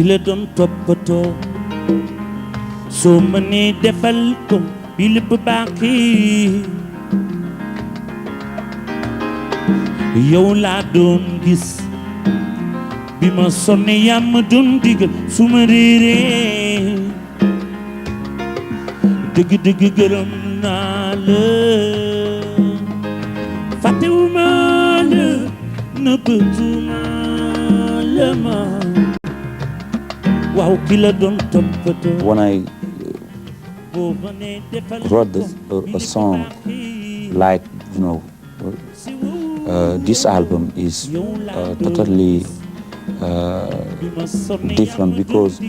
ki la doon toppatoo soo mënee defal ko bi lépp baaxi yow laa doon gis bi ma sonne yaa ma doon digal su ma réeree dëgg gërëm naa la fàttewuma la nëbbatuma la ma waaw ki la doon toppatoo. When I wrote a song like, you know, this album is totally different because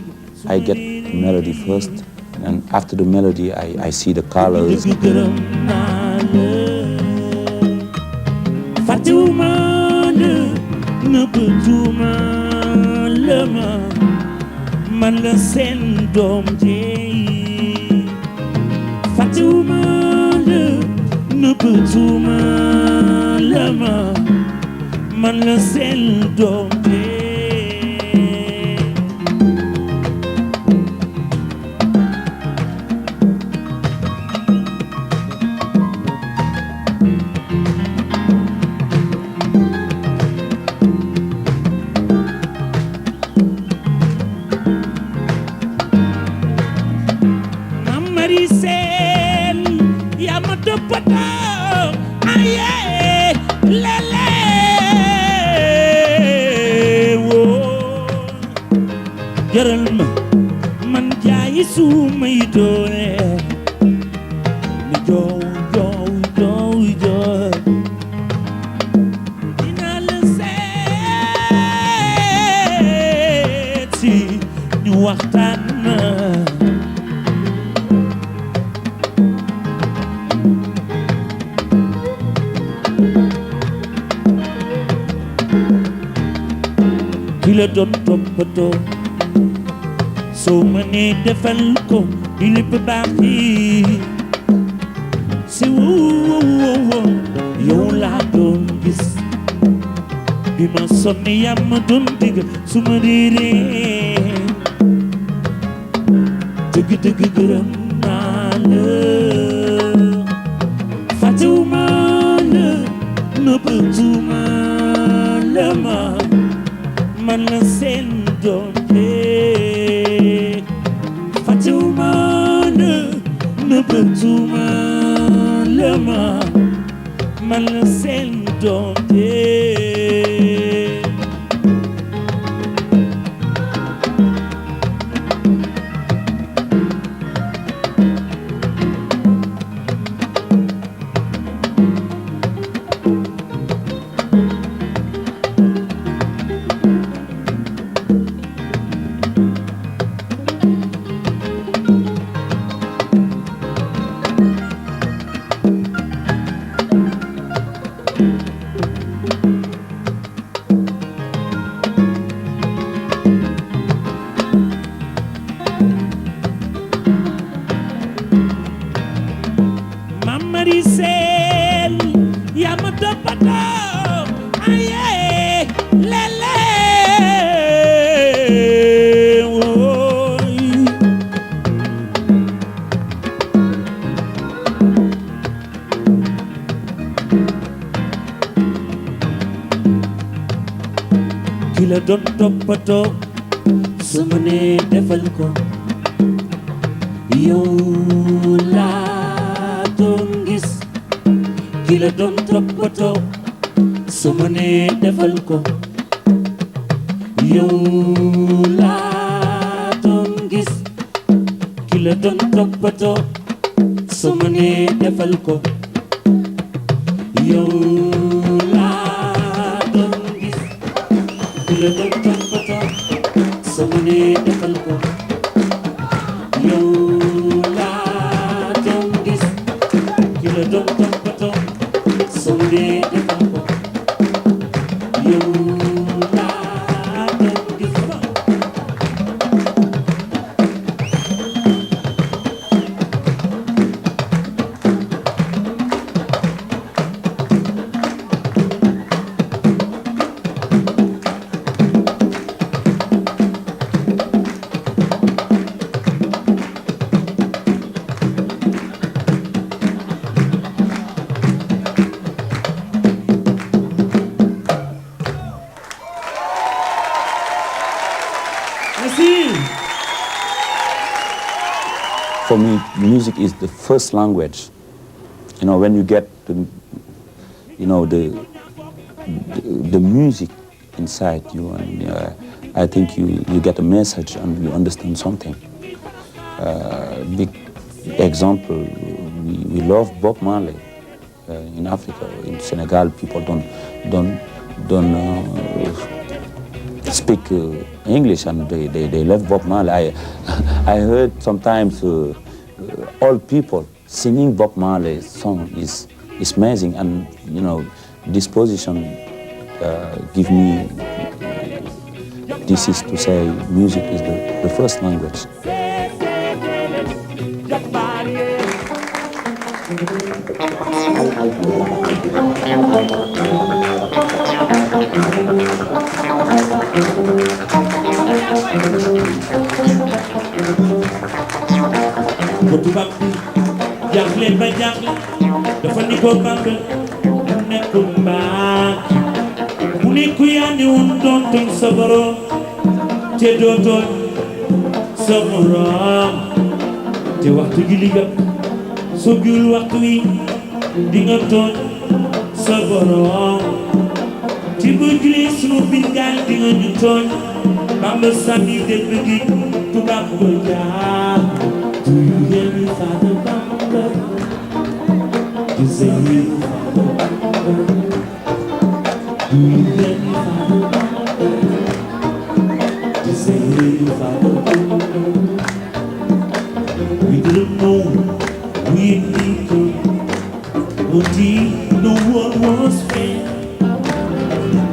I get melody first, and after the melody I see the colors. Man la seen doom jeey fàttewuma la nëbbatuma la man la seen doom jeey jaral ma man jaayi su may doole mi joow dinaa la seet si ñu waxtaan na ki la doon toppatoo soo mënee defal ko bi lépp baaxi si woo yow laa doon gis bi ma sonne yaa ma doon digal su ma réeree dëgg gërëm naa la fàttewuma la nëbbatuma la man la seen doom fàttewuma la nëbbatuma la man la seen doom ki la doon toppatoo su ma nee defal ko yow laa doon gis ki la doon toppatoo su ma nee defal ko yow laa doon gis ki la doon toppatoo su ma nee defal ko yow ki la doon toppatoo soo mënee defal ko yow laa doon gis ki la doon toppatoo soo mënee defal ko yow laa doon gis Merci. For me, music is the first language. You know, when you get the music inside you, and I think you get a message and you understand something. Big example, we love Bob Marley in Africa. In Senegal, people don't speak English, and they love Bob Marley. I heard sometimes old people singing Bob Marley's song is amazing, and you know, this position give me this is to say music is the first language. Tubaab bi jaaxle ba jaaxle dafa ni ko Bamba mu nekk mbaa mu ne ku yaa ne woon doon tooñ sa borom te doo tooñ sa morom te waxtu gi liggéey soo giwul waxtu wi di nga tooñ sa borom te boo julee sunu bingaal di nga ñu tooñ Bamba sànni dëgg gi tubaab ba jaar. Do you hear me, Father Bamba? You say me, Father Bamba. Do you hear me, Father Bamba? You say me, Father Bamba. We didn't know we need until the world was fair.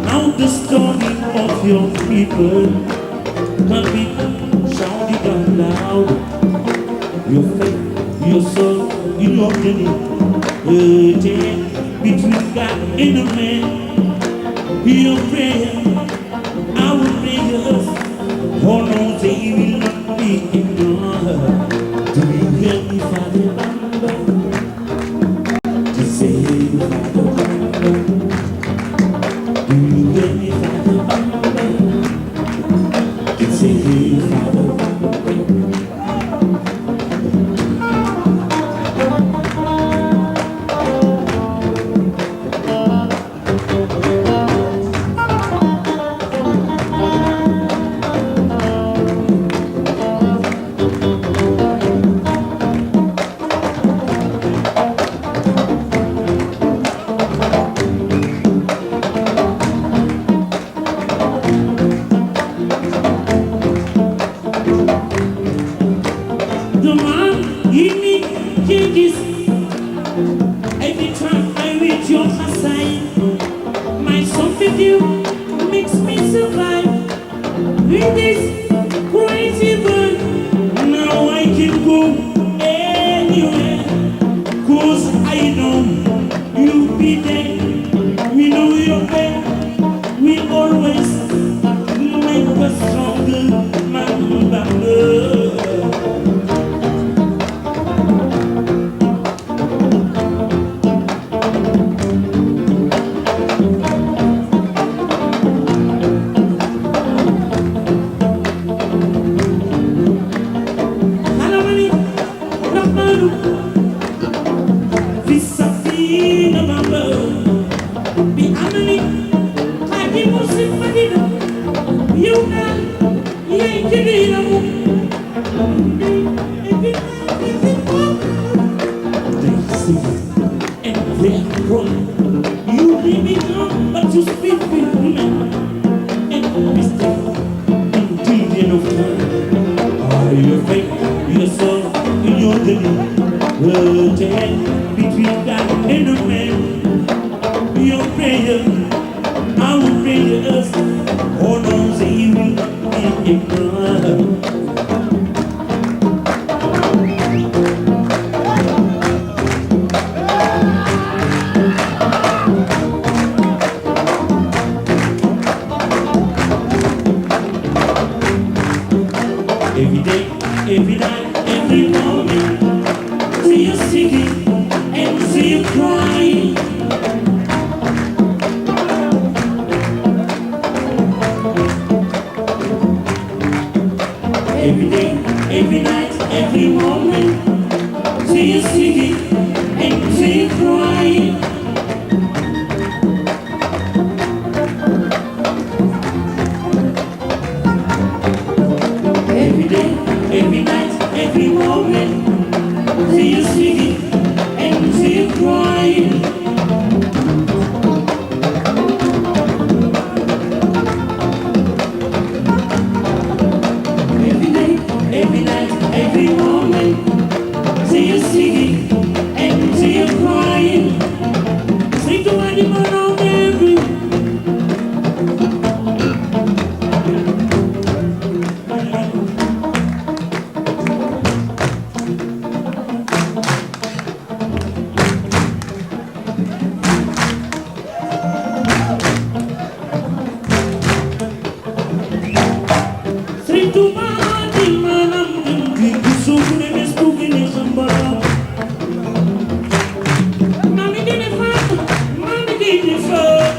Now the story of your people can be shouted out loud. Your faith, your soul, in your journey, between God and the man. Your prayer, our prayers, oh no, they will not be ignored. Do you hear me, Father Bamba? To say, Father Bamba. Do you hear me, Father Bamba? To say, Father Bamba. Every day, every night, every morning, see you singing and see you crying. every day, every night, every moment. See you singing and see you crying. Every day, every night, every moment. See you singing and see you crying. Every day, every night, every moment. See you singing and see you crying. Sing to anyone on every. Sing to my man, Youssou ne mes tugi ne sambara. Mami di ne fat, mami di ne fat.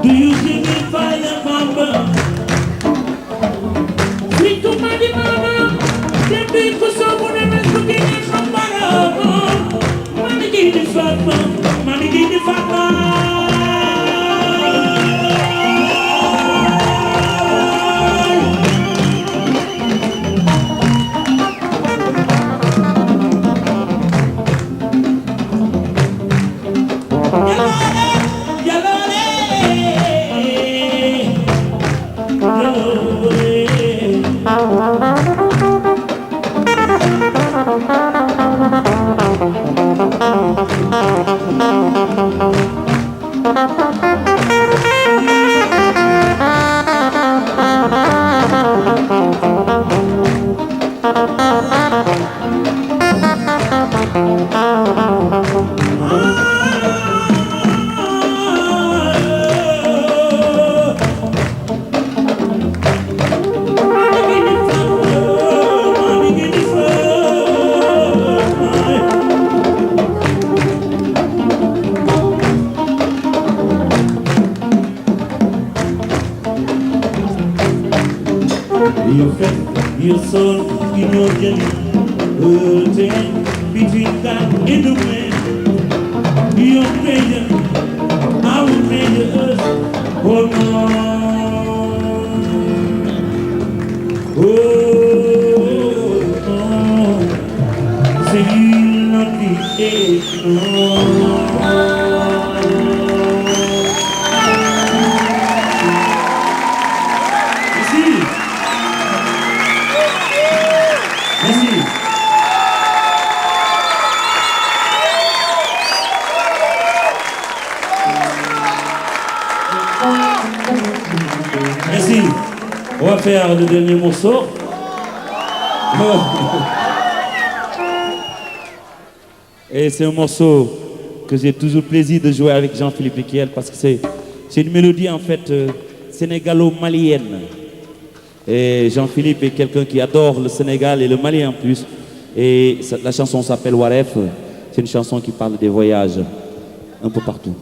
Do you sing it by the Bamba? Sing to my mama. Dem di ko sobu ne mes tugi ne sambara. Mami di ne fat, mami di ne fat. Your soul in your journey, hurting between God and the man. Your treasure, I will treasure us. Oh no, oh no, say you'll not be ignored. Merci. On va faire le dernier morceau. Et c'est un morceau que j'ai toujours plaisir de jouer avec Jean-Philippe Riquel parce que c'est une mélodie en fait sénégalo-malienne. Et Jean-Philippe est quelqu'un qui adore le Sénégal et le Mali en plus. Et la chanson s'appelle Wareff. C'est une chanson qui parle des voyages un peu partout.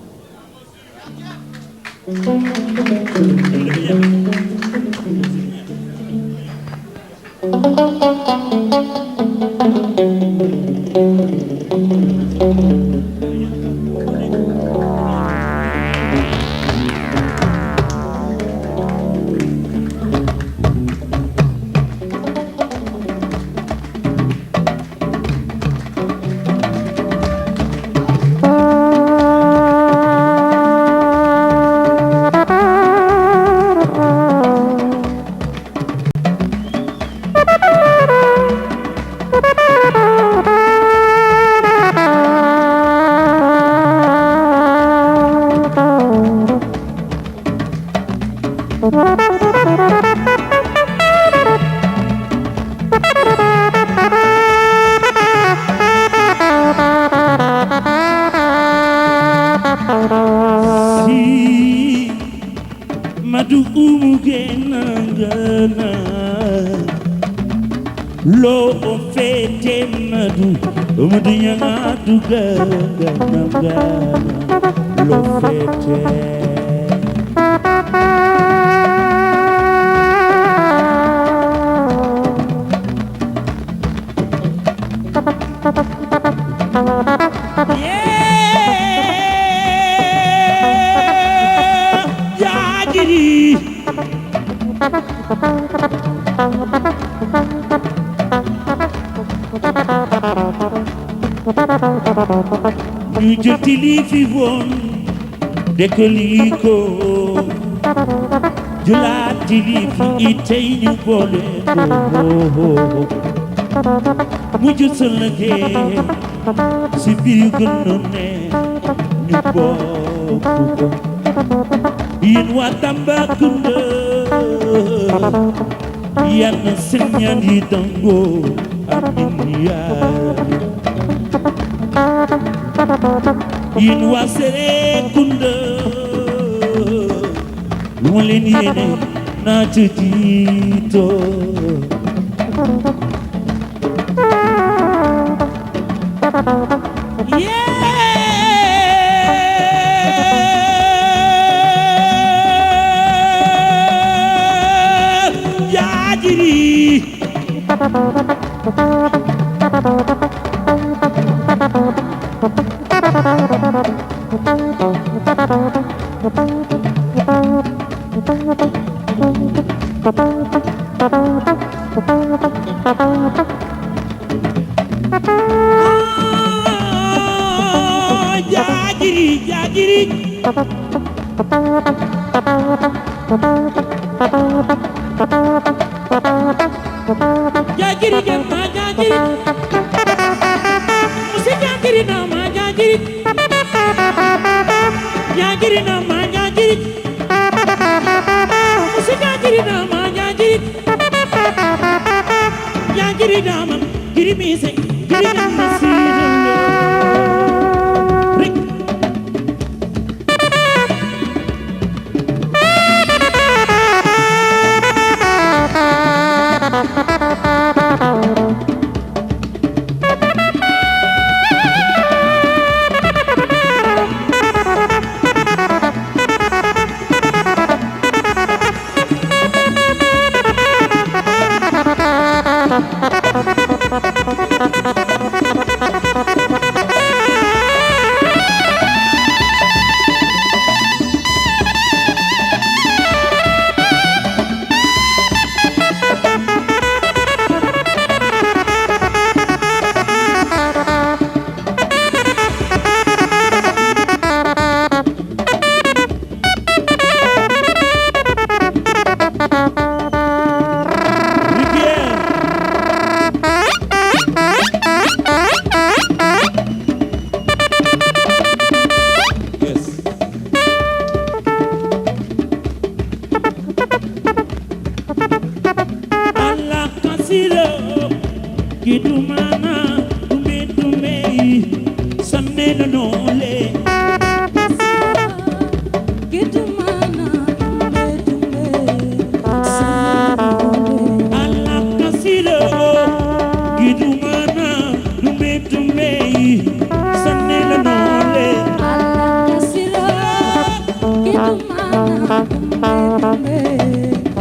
lo fete madu nyanga duga nanga lo fete ñu jëti li fi woon dëkk lii ko julaati li fi itey ñu boole ko mu jël sa liggéey si biir gënoon ne ñu bokk ko yéen waa Tambacounda yal na seen ñaan yi dangoo amiin yaa yéen waa Serekunda lu ma leen yéene naa ca jiitoo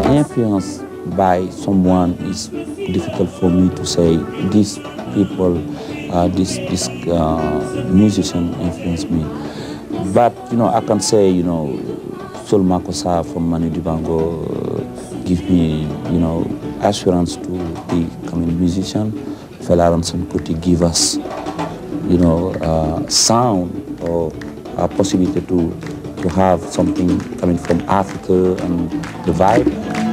Influenced by someone is difficult for me to say these people, this musician influenced me. But I can say Sol Makossa from Manu Dibango give me assurance to become a musician. Fela Ransom Kuti give us sound or a possibility to have something coming from Africa and the vibe.